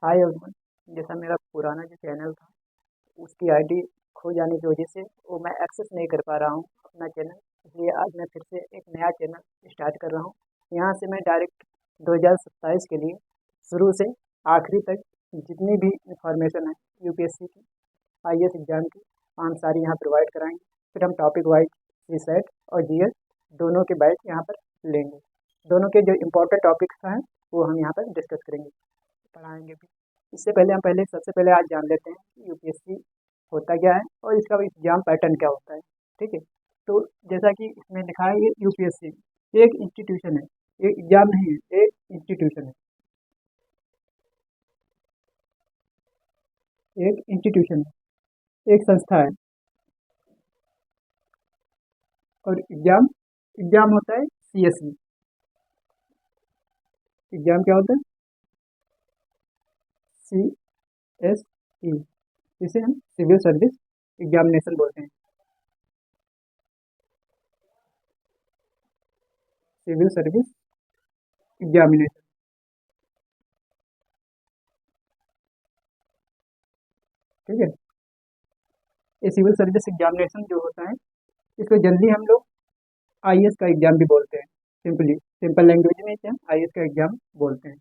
Hi everyone. जैसा मेरा पुराना जो चैनल था उसकी आईडी खो जाने की वजह से वो मैं एक्सेस नहीं कर पा रहा हूँ अपना चैनल। इसलिए आज मैं फिर से एक नया चैनल स्टार्ट कर रहा हूँ। यहाँ से मैं डायरेक्ट 2027 के लिए शुरू से आखिरी तक जितनी भी इंफॉर्मेशन है यूपीएससी की, आईएएस एग्जाम की, हम सारी यहाँ प्रोवाइड कराएंगे। फिर हम टॉपिक वाइज सीसेट और जीएस दोनों के बैच यहाँ पर लेंगे। दोनों के जो इम्पोर्टेंट टॉपिक्स हैं वो हम यहाँ पर डिस्कस करेंगे, पढ़ाएंगे भी। इससे पहले हम सबसे पहले आज जान लेते हैं कि यूपीएससी होता क्या है और इसका एग्जाम पैटर्न क्या होता है। ठीक है, तो जैसा कि इसमें लिखा है, ये यूपीएससी ये एक इंस्टीट्यूशन है, ये एग्जाम नहीं है, एक इंस्टीट्यूशन है, एक इंस्टीट्यूशन है, एक संस्था है। और एग्जाम एग्जाम होता है सीएसई। एग्जाम क्या होता है? सीएसई, जिसे हम सिविल सर्विस एग्जामिनेशन बोलते हैं। सिविल सर्विस एग्जामिनेशन, ठीक है। ये सिविल सर्विस एग्जामिनेशन जो होता है, इसको जल्दी हम लोग आईएएस का एग्जाम भी बोलते हैं। सिंपल लैंग्वेज में इसे हम आईएएस का एग्जाम बोलते हैं।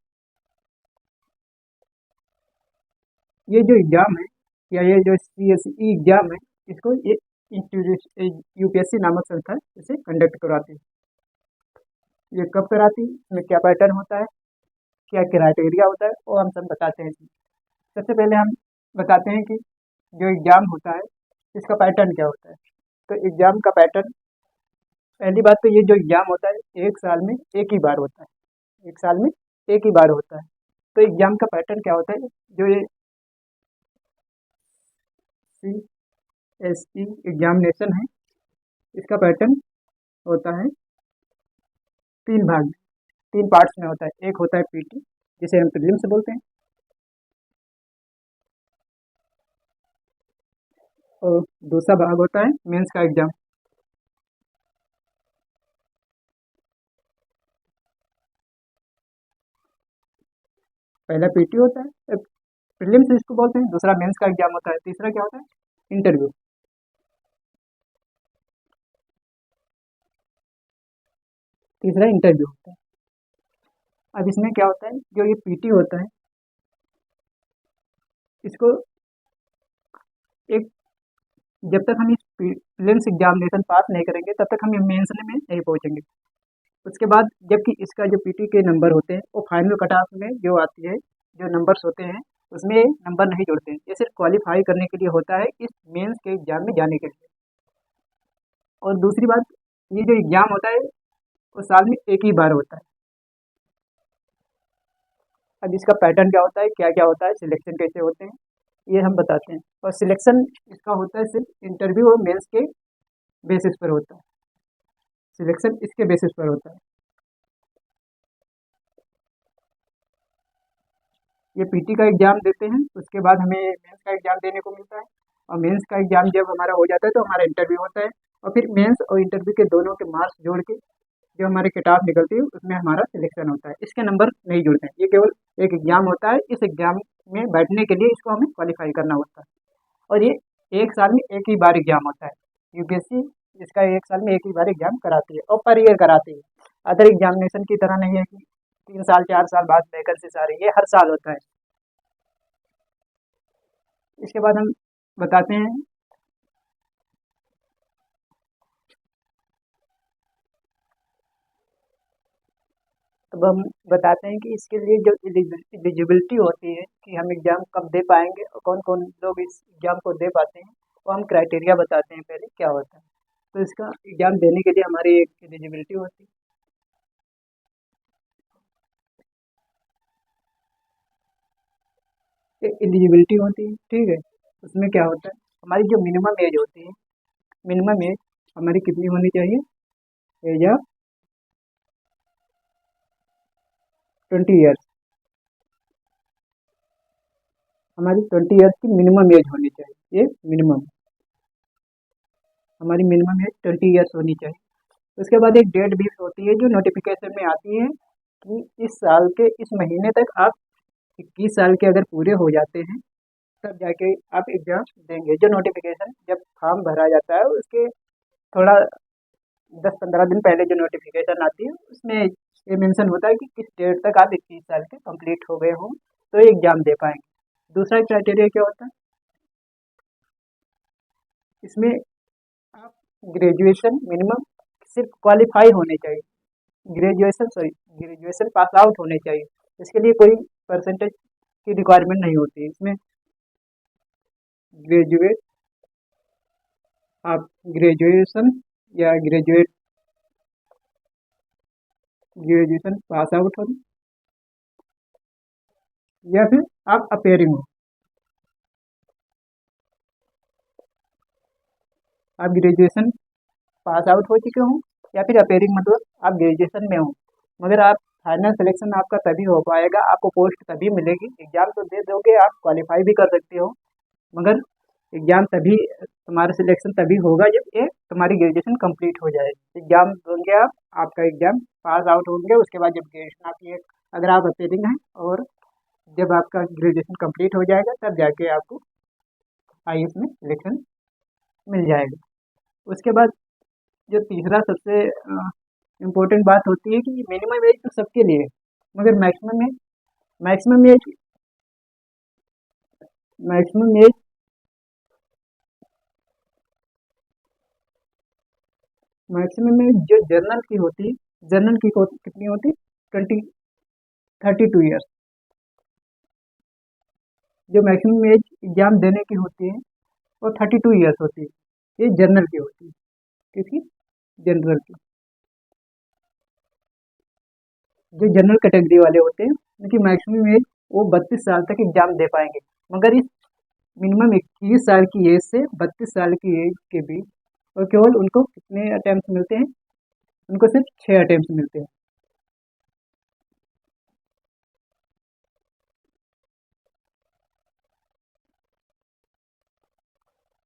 ये जो एग्जाम है या ये जो सीएसई एग्जाम है, इसको ये यूपीएससी नामक संस्था इसे कंडक्ट कराती है। ये कब कराती है, इसमें क्या पैटर्न होता है, क्या क्राइटेरिया होता है, वो हम सब बताते हैं इसमें। सबसे पहले हम बताते हैं कि जो एग्जाम होता है इसका पैटर्न क्या होता है। तो एग्जाम का पैटर्न, पहली बात तो ये जो एग्जाम होता है एक साल में एक ही बार होता है, एक साल में एक ही बार होता है। तो एग्जाम का पैटर्न क्या होता है, जो ये सीएसई एग्जामिनेशन है, इसका पैटर्न होता है तीन भाग में, तीन पार्ट्स में होता है। एक होता है पीटी, जिसे हम प्रीलिम्स बोलते हैं, और दूसरा भाग होता है मेंस का एग्जाम। पहला पीटी होता है, प्रीलिम्स इसको बोलते हैं, दूसरा मेंस का एग्जाम होता है, तीसरा क्या होता है, इंटरव्यू। तीसरा इंटरव्यू होता है। अब इसमें क्या होता है, जो ये पीटी होता है इसको एक, जब तक हम इस प्रीलिम्स एग्जामिनेशन पास नहीं करेंगे तब तक हम मेंस में नहीं पहुंचेंगे। उसके बाद जबकि इसका जो पीटी के नंबर होते हैं वो फाइनल कट ऑफ में जो आती है, जो नंबर्स होते हैं उसमें नंबर नहीं जुड़ते हैं। ये सिर्फ क्वालिफाई करने के लिए होता है इस मेंस के एग्जाम में जाने के लिए। और दूसरी बात, ये जो एग्जाम होता है वो साल में एक ही बार होता है। अब इसका पैटर्न क्या होता है, क्या क्या होता है, सिलेक्शन कैसे होते हैं, ये हम बताते हैं। और सिलेक्शन इसका होता है सिर्फ इंटरव्यू और मेंस के बेसिस पर होता है। सिलेक्शन इसके बेसिस पर होता है। ये पीटी का एग्जाम देते हैं, उसके बाद हमें मेंस का एग्जाम देने को मिलता है। और मेंस का एग्जाम जब हमारा हो जाता है तो हमारा इंटरव्यू होता है। और फिर मेंस और इंटरव्यू के दोनों के मार्क्स जोड़ के जो हमारे कट ऑफ निकलती है उसमें हमारा सिलेक्शन होता है। इसके नंबर नहीं जुड़ते हैं, ये केवल एक एग्जाम होता है। इस एग्जाम में बैठने के लिए इसको हमें क्वालिफाई करना होता है। और ये एक साल में एक ही बार एग्जाम होता है। यूपीएससी इसका एक साल में एक ही बार एग्जाम कराती है और पर ईयर कराती है। अदर एग्जामिनेशन की तरह नहीं है कि 3 साल 4 साल बाद वैकेंसीज आ रही है, ये हर साल होता है। इसके बाद हम बताते हैं, अब हम बताते हैं कि इसके लिए जो एलिजिबिलिटी होती है कि हम एग्ज़ाम कब दे पाएंगे और कौन कौन लोग इस एग्ज़ाम को दे पाते हैं, वो हम क्राइटेरिया बताते हैं पहले क्या होता है। तो इसका एग्ज़ाम देने के लिए हमारी एक एलिजिबिलिटी होती है, एक एलिजिबिलिटी होती है, ठीक है। उसमें क्या होता है, हमारी जो मिनिमम एज होती है, मिनिमम एज हमारी कितनी होनी चाहिए, एज ऑफ 20 ईयर्स। हमारी 20 ईयर्स की मिनिमम एज होनी चाहिए, ये मिनिमम, हमारी मिनिमम एज 20 ईयर्स होनी चाहिए। उसके बाद एक डेट भी होती है जो नोटिफिकेशन में आती है कि इस साल के इस महीने तक आप 21 साल के अगर पूरे हो जाते हैं तब जाके आप एग्ज़ाम देंगे। जो नोटिफ़िकेशन जब फॉर्म भरा जाता है उसके थोड़ा 10-15 दिन पहले जो नोटिफ़िकेशन आती है उसमें ये मेंशन होता है कि किस डेट तक आप 21 साल के कंप्लीट हो गए हों तो एग्ज़ाम दे पाएंगे। दूसरा क्राइटेरिया क्या होता है, इसमें आप ग्रेजुएशन मिनिमम सिर्फ क्वालिफाई होने चाहिए, ग्रेजुएशन पास आउट होने चाहिए। इसके लिए कोई परसेंटेज की रिक्वायरमेंट नहीं होती है। इसमें ग्रेजुएट आप ग्रेजुएशन या ग्रेजुएशन पास आउट हो या फिर आप अपेयरिंग हो। आप ग्रेजुएशन पास आउट हो चुके हों या फिर अपेयरिंग मतलब आप ग्रेजुएशन में हो, मगर आप फाइनल सिलेक्शन आपका तभी हो पाएगा, आपको पोस्ट तभी मिलेगी। एग्ज़ाम तो दे दोगे, आप क्वालिफाई भी कर सकते हो, मगर एग्ज़ाम तभी तुम्हारा सिलेक्शन तभी होगा जब ये तुम्हारी ग्रेजुएशन कंप्लीट हो जाएगी। एग्ज़ाम दोगे आप, आपका एग्ज़ाम पास आउट होंगे, उसके बाद जब ग्रेजुएशन आपकी अगर आप अपेयरिंग हैं और जब आपका ग्रेजुएशन कंप्लीट हो जाएगा तब जाके आपको आईएएस में सिलेक्शन मिल जाएगा। उसके बाद जो तीसरा सबसे इम्पोर्टेंट बात होती है कि मिनिमम एज तो सबके लिए है, मगर maximum age maximum age maximum age जो जर्नल की होती है, जर्नल की कितनी होती है, 32 ईयर्स। जो मैक्सिमम एज एग्जाम देने की होती है वो 32 ईयर्स होती है। ये जर्नल की होती है। किसकी? जनरल की। जो जनरल कैटेगरी वाले होते हैं उनकी मैक्सिमम एज वो 32 साल तक एग्जाम दे पाएंगे, मगर इस मिनिमम 21 साल की एज से 32 साल की एज के बीच और केवल उनको कितने अटेम्प्ट मिलते हैं, उनको सिर्फ 6 अटेम्प्ट मिलते हैं।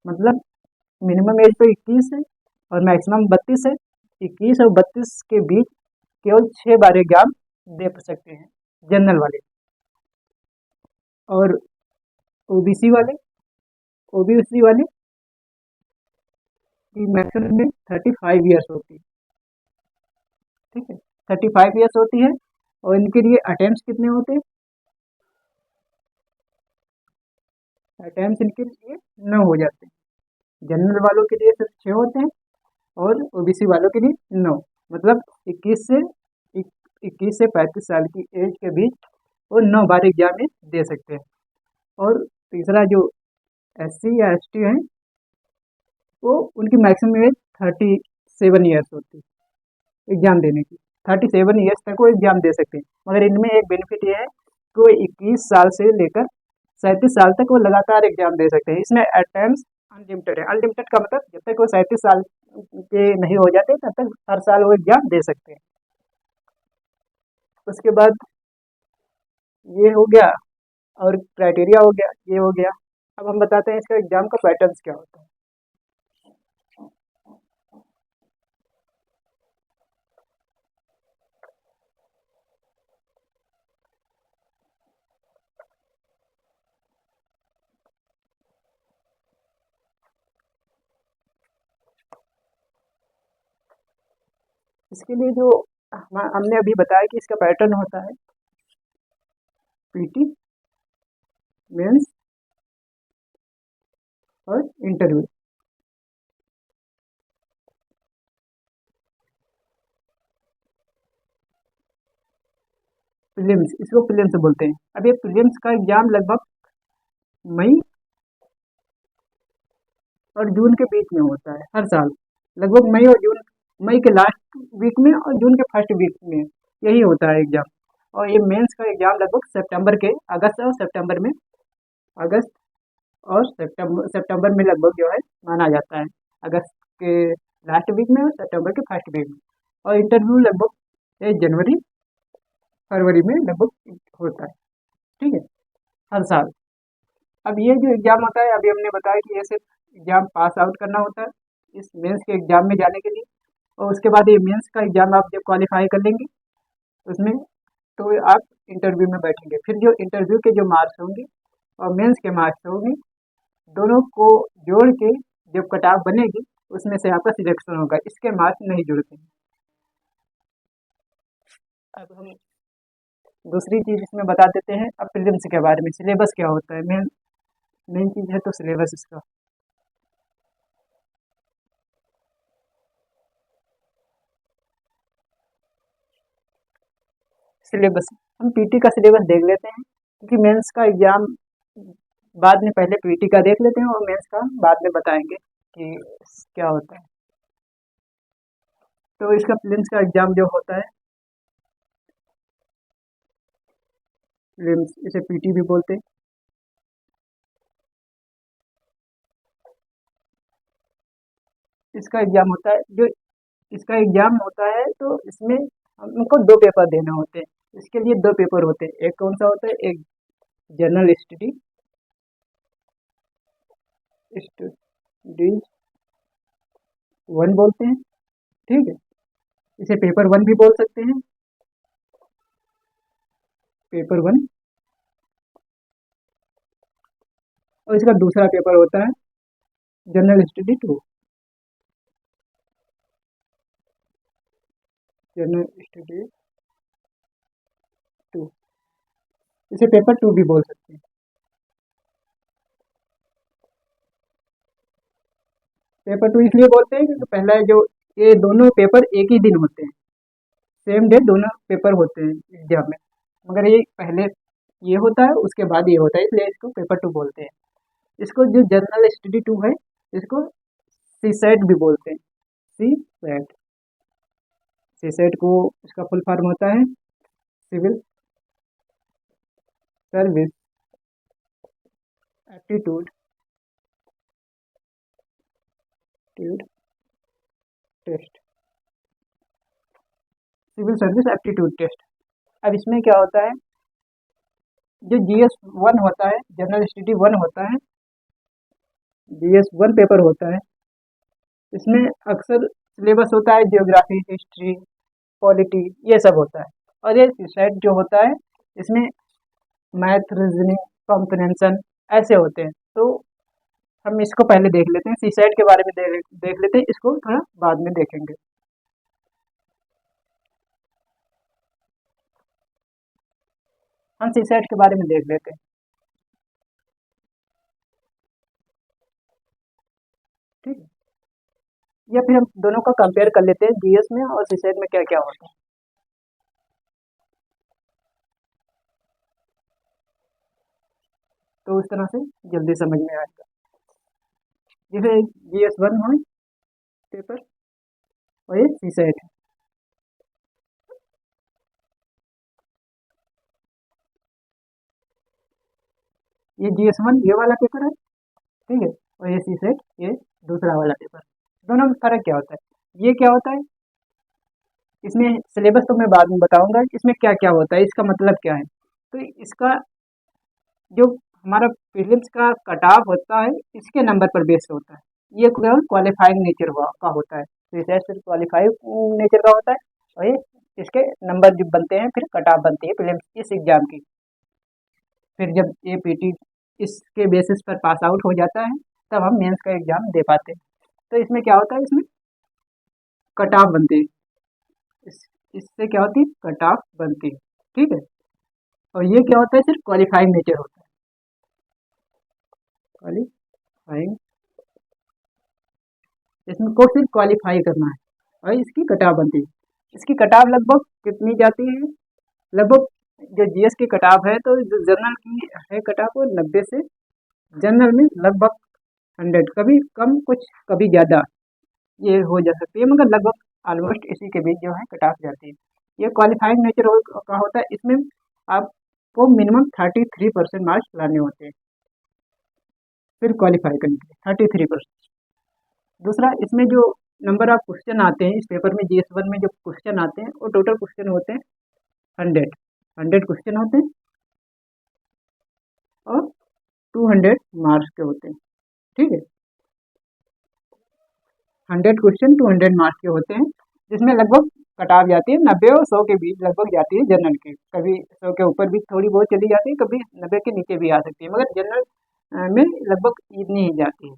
मतलब मिनिमम एज तो 21 है और मैक्सिमम 32 है। 21 और 32 के बीच केवल 6 बार एग्जाम दे सकते हैं जनरल वाले। और ओबीसी वाले ओबीसी वाले की मैक्सिमम में 35 ईयर्स होती है। ठीक है, 35 ईयर्स होती है और इनके लिए अटेम्प्ट कितने होते हैं? अटेम्प्ट इनके लिए 9 हो जाते हैं। जनरल वालों के लिए सिर्फ 6 होते हैं और ओबीसी वालों के लिए 9। मतलब 21 से 35 साल की एज के बीच वो 9 बार एग्जाम में दे सकते हैं। और तीसरा जो एससी या एसटी हैं वो उनकी मैक्सिमम एज 37 ईयर्स होती है एग्जाम देने की। 37 ईयर्स तक वो एग्जाम दे सकते हैं, मगर इनमें एक बेनिफिट ये है कि वो 21 साल से लेकर 37 साल तक वो लगातार एग्जाम दे सकते हैं। इसमें अटेम्प्ट अनलिमिटेड है। अनलिमिटेड का मतलब जब तक वो 37 साल के नहीं हो जाते तब तक हर साल वो एग्जाम दे सकते हैं। उसके बाद ये हो गया और क्राइटेरिया हो गया, ये हो गया। अब हम बताते हैं इसका एग्जाम का पैटर्न्स क्या होता है। इसके लिए जो हमने अभी बताया कि इसका पैटर्न होता है पीटी, मेंस और इंटरव्यू। प्रीलिम्स, इसको प्रीलिम्स बोलते हैं। अब ये प्रीलिम्स का एग्जाम लगभग मई और जून के बीच में होता है हर साल। लगभग मई और जून, मई के लास्ट वीक में और जून के फर्स्ट वीक में यही होता है एग्जाम। और ये मेंस का एग्जाम लगभग सितंबर के, अगस्त और सितंबर में, अगस्त और सितंबर में लगभग जो है माना जाता है, अगस्त के लास्ट वीक में और सितंबर के फर्स्ट वीक में। और इंटरव्यू लगभग जनवरी फरवरी में लगभग होता है। ठीक है, हर साल। अब ये जो एग्ज़ाम होता है अभी हमने बताया कि ये सिर्फ एग्ज़ाम पास आउट करना होता है इस मेंस के एग्ज़ाम में जाने के लिए। और उसके बाद ये मेंस का एग्ज़ाम आप जब क्वालिफाई कर लेंगे उसमें तो आप इंटरव्यू में बैठेंगे। फिर जो इंटरव्यू के जो मार्क्स होंगे और मेंस के मार्क्स होंगे, दोनों को जोड़ के जब कट ऑफ बनेगी उसमें से आपका सिलेक्शन होगा। इसके मार्क्स नहीं जुड़ते हैं। अब हम दूसरी चीज़ इसमें बता देते हैं अब प्रीलिम्स के बारे में। सिलेबस क्या होता है, मेन मेन चीज़ है तो सिलेबस इसका। सिलेबस हम पीटी का सिलेबस देख लेते हैं, क्योंकि मेंस का एग्ज़ाम बाद में, पहले पीटी का देख लेते हैं और मेंस का बाद में बताएंगे कि क्या होता है। तो इसका प्रीलिम्स का एग्ज़ाम जो होता है, प्रीलिम्स इसे पीटी भी बोलते हैं। इसका एग्ज़ाम होता है, जो इसका एग्ज़ाम होता है तो इसमें हमको दो पेपर देने होते हैं। इसके लिए दो पेपर होते हैं। एक कौन सा होता है, एक जनरल स्टडीज वन बोलते हैं, ठीक है। इसे पेपर वन भी बोल सकते हैं, पेपर वन। और इसका दूसरा पेपर होता है general study two, general study two. इसे पेपर टू भी बोल सकते हैं। पेपर टू इसलिए बोलते हैं क्योंकि पहला जो, ये दोनों पेपर एक ही दिन होते हैं, सेम डे दोनों पेपर होते हैं एग्जाम में, मगर ये पहले ये होता है उसके बाद ये होता है, इसलिए इसको पेपर टू बोलते हैं। इसको जो जनरल स्टडी टू है, इसको सी सेट भी बोलते हैं, सी सेट। सी सेट को इसका फुल फॉर्म होता है civil service aptitude test, civil service aptitude test. अब इसमें क्या होता है, जो जीएस वन होता है, जनरल स्टडी वन होता है, जीएस वन पेपर होता है, इसमें अक्सर सिलेबस होता है जियोग्राफी, हिस्ट्री, पॉलिटी, ये सब होता है। और ये सेट जो होता है इसमें मैथ, रीजनिंग, कॉम्प्रिहेंशन ऐसे होते हैं। तो हम इसको पहले देख लेते हैं, सी सेट के बारे में देख लेते हैं, इसको थोड़ा बाद में देखेंगे। हम सी सेट के बारे में देख लेते हैं, ठीक है। या फिर हम दोनों का कंपेयर कर लेते हैं, जीएस में और सी सेट में क्या क्या होता है। तो उस तरह से जल्दी समझ में आएगा। जैसे जीएस वन हो पेपर और ये सी सेट है। ये जीएस वन ये वाला पेपर है, ठीक है, और ये सी सेट ये दूसरा वाला पेपर। दोनों में फर्क क्या होता है, ये क्या होता है, इसमें सिलेबस तो मैं बाद में बताऊंगा, इसमें क्या क्या होता है, इसका मतलब क्या है। तो इसका जो हमारा प्रीलिम्स का कट ऑफ होता है इसके नंबर पर बेस्ड होता है। ये केवल क्वालिफाइंग नेचर का होता है, रिसर्च सिर्फ क्वालिफाइंग नेचर का होता है, और ये इसके नंबर जो बनते हैं, फिर कट ऑफ बनती है प्रीलिम्स इस एग्जाम की। फिर जब ये पीटी इसके बेसिस पर पास आउट हो जाता है, तब हम मेंस का एग्जाम दे पाते हैं। तो इसमें क्या होता है, इसमें कट ऑफ बनती है, इससे क्या होती है, कट ऑफ बनती है, ठीक है। और ये क्या होता है, सिर्फ क्वालिफाइंग नेचर होता है, क्वालिफाइंग, इसमें को सिर्फ क्वालिफाई करना है और इसकी कटाव बनती है। इसकी कटाव लगभग कितनी जाती है, लगभग जो जीएस की कटाव है, तो जो जनरल की है कटाव वो 90 से, जनरल में लगभग 100, कभी कम कुछ कभी ज़्यादा ये हो जा सकती है, मगर लगभग ऑलमोस्ट इसी के बीच जो है कटाव जाती है। ये क्वालिफाइंग नेचर का होता है, इसमें आपको मिनिमम 33% मार्क्स लाने होते हैं फिर क्वालिफाई करने के लिए, 33%। दूसरा, इसमें जो नंबर ऑफ क्वेश्चन आते हैं इस पेपर में, जीएस वन में जो क्वेश्चन आते हैं वो टोटल क्वेश्चन होते हैं 100 क्वेश्चन होते हैं और 200 मार्क्स के होते हैं, ठीक है। 100 क्वेश्चन 200 मार्क्स के होते हैं, जिसमें लगभग कट ऑफ जाती है 90 और 100 के बीच लगभग जाती है जनरल की। कभी 100 के ऊपर भी थोड़ी बहुत चली जाती है, कभी 90 के नीचे भी आ सकती है, मगर जनरल में लगभग इतनी ही जाती है।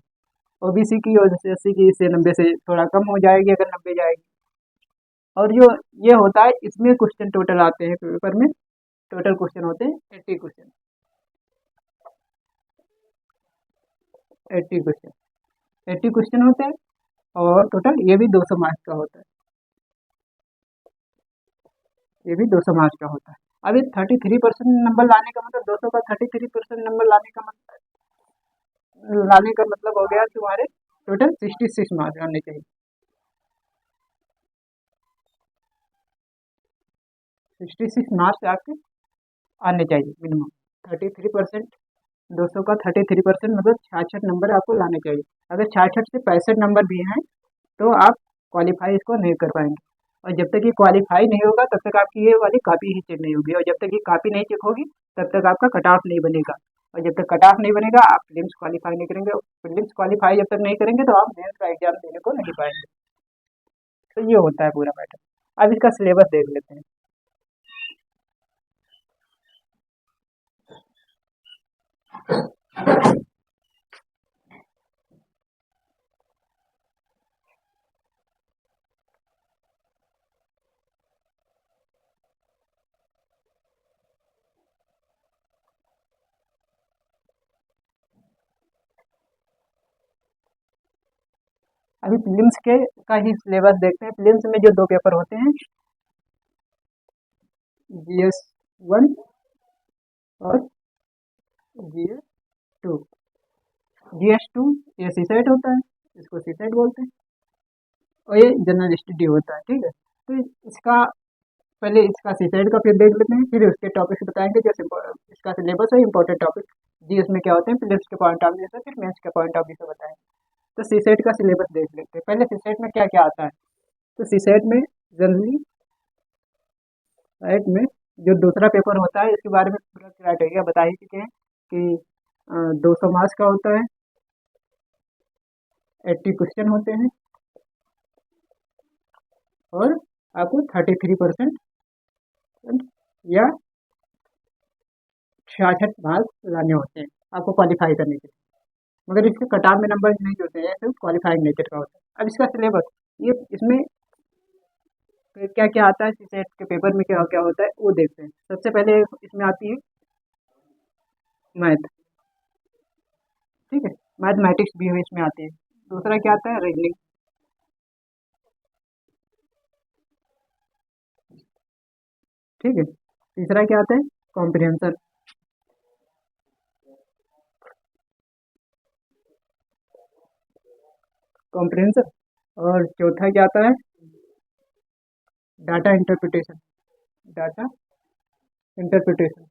ओबीसी की और एससी की से 90 से थोड़ा कम हो जाएगी अगर 90 जाएगी। और जो ये होता है इसमें क्वेश्चन टोटल आते हैं पेपर में, टोटल क्वेश्चन होते हैं 80 क्वेश्चन, 80 क्वेश्चन, 80 क्वेश्चन होते हैं। और टोटल ये भी 200 मार्क्स का होता है, ये भी 200 मार्क्स का होता है। अभी 33% नंबर लाने का मतलब 200 का 33% नंबर लाने का मतलब हो गया तुम्हारे टोटल 66 मार्क्स आने चाहिए। 66 मार्क्स आपके आने चाहिए मिनिमम। 33%, 200 का 33% मतलब 66 नंबर आपको लाने चाहिए। अगर 66 से 65 नंबर भी हैं तो आप क्वालिफाई इसको नहीं कर पाएंगे। और जब तक ये क्वालिफाई नहीं होगा तब तक आपकी ये वाली कॉपी ही चेक नहीं होगी, और जब तक ये कॉपी नहीं चेक होगी तब तक आपका कट ऑफ नहीं बनेगा। और जब तक कट ऑफ नहीं बनेगा आप प्रीलिम्स क्वालिफाई नहीं करेंगे, प्रीलिम्स क्वालिफाई जब तक नहीं करेंगे तो आप मेंस का एग्जाम देने को नहीं पाएंगे। तो ये होता है पूरा पैटर्न। अब इसका सिलेबस देख लेते हैं। अभी प्रीलिम्स के का ही सिलेबस देखते हैं। प्रीलिम्स में जो 2 पेपर होते हैं, GS1 और GS2। GS2 ये सीसेट होता है, इसको सीसेट बोलते हैं, और ये जनरल स्टडी होता है, ठीक है। तो इसका पहले इसका सीसेट का फिर देख लेते हैं, फिर उसके टॉपिक्स बताएंगे। जैसे इसका सिलेबस है, इंपॉर्टेंट टॉपिक जीएस में क्या होते हैं प्रीलिम्स के पॉइंट ऑफ व्यू से, फिर मेंस के पॉइंट ऑफ व्यू से बताएंगे। तो सीसेट का सिलेबस देख लेते हैं। पहले सीसेट में क्या क्या आता है। तो सीसेट में जनरली सेट में जो दूसरा पेपर होता है इसके बारे में पूरा क्राइटेरिया बता ही चुके हैं कि 200 मार्क्स का होता है, 80 क्वेश्चन होते हैं, और आपको 33% या 66 मार्क्स लाने होते हैं आपको क्वालिफाई करने के लिए। मगर इसके कट ऑफ में नंबर नहीं जुड़ते हैं, सिर्फ क्वालिफाइंग नेचर का होता है। अब इसका सिलेबस, ये इसमें क्या क्या आता है, सीसेट के पेपर में क्या क्या होता है वो देखते हैं। सबसे पहले इसमें आती है मैथ, ठीक है, मैथमेटिक्स भी इसमें आती है। दूसरा क्या आता है, रीजनिंग, ठीक है। तीसरा क्या आता है, कॉम्प्रिहेंशन, कॉम्प्रिहेंशन। और चौथा क्या आता है, data interpretation, data interpretation.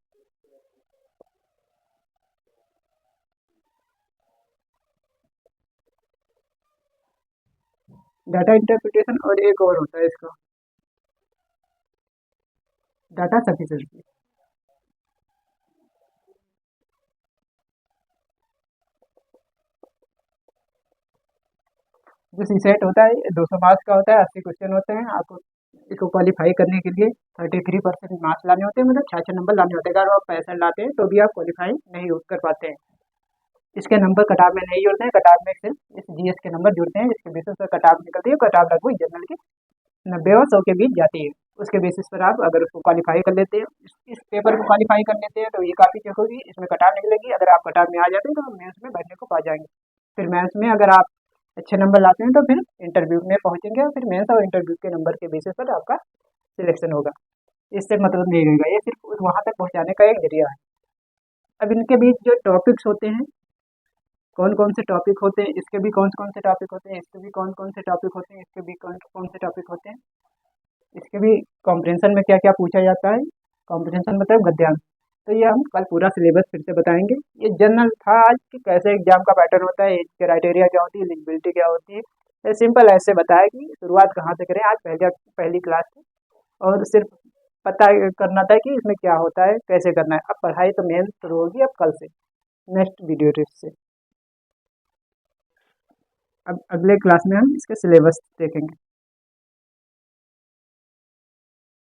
Data interpretation और एक और होता है इसका, डाटा सफिशिएंसी। जो सीसेट होता है 200 मार्क्स का होता है, 80 क्वेश्चन होते हैं। आपको इसको क्वालिफाई करने के लिए 33% मार्क्स लाने होते हैं, मतलब 66 नंबर लाने होते हैं। अगर आप 65 लाते हैं तो भी आप क्वालिफाई नहीं कर पाते हैं। इसके नंबर कटाव में नहीं जुड़ते हैं, कटाव में सिर्फ इस जीएस के नंबर जुड़ते हैं, जिसके बेसिस पर कटाव निकलती है। कटाव लगभग जनरल की 90 और 100 के बीच जाती है। उसके बेसिस पर आप अगर उसको क्वालिफाई कर लेते हैं, इस पेपर को क्वालिफाई कर लेते हैं तो ये काफ़ी चेक होगी, इसमें कटाव निकलेगी। अगर आप कटाव में आ जाते हैं तो मेंस में बैठने को पा जाएंगे। फिर मेंस में अगर आप अच्छे नंबर लाते हैं तो फिर इंटरव्यू में पहुंचेंगे, और फिर मेंस और इंटरव्यू के नंबर के बेसिस पर आपका सिलेक्शन होगा। इससे मतलब नहीं रहेगा, ये सिर्फ वहाँ तक पहुँचाने का एक जरिया है। अब इनके बीच जो टॉपिक्स होते हैं, कौन कौन से टॉपिक होते हैं, इसके भी कौन कौन से टॉपिक होते हैं, इसके भी कौन कौन से टॉपिक होते हैं, इसके भी कौन कौन से टॉपिक होते हैं, इसके भी कॉम्प्रिहेंशन में क्या क्या पूछा जाता है। कॉम्प्रिहेंशन मतलब गद्यांश। तो ये हम कल पूरा सिलेबस फिर से बताएंगे। ये जनरल था आज कि कैसे एग्जाम का पैटर्न होता है, एज क्राइटेरिया क्या होती है, एलिजिबिलिटी क्या होती है। ये सिंपल ऐसे बताया कि शुरुआत कहाँ से करें। आज पहली क्लास थी और सिर्फ पता करना था कि इसमें क्या होता है, कैसे करना है। अब पढ़ाई तो मेन शुरू होगी अब कल से, नेक्स्ट वीडियो टिप्स से। अब अगले क्लास में हम इसके सिलेबस देखेंगे।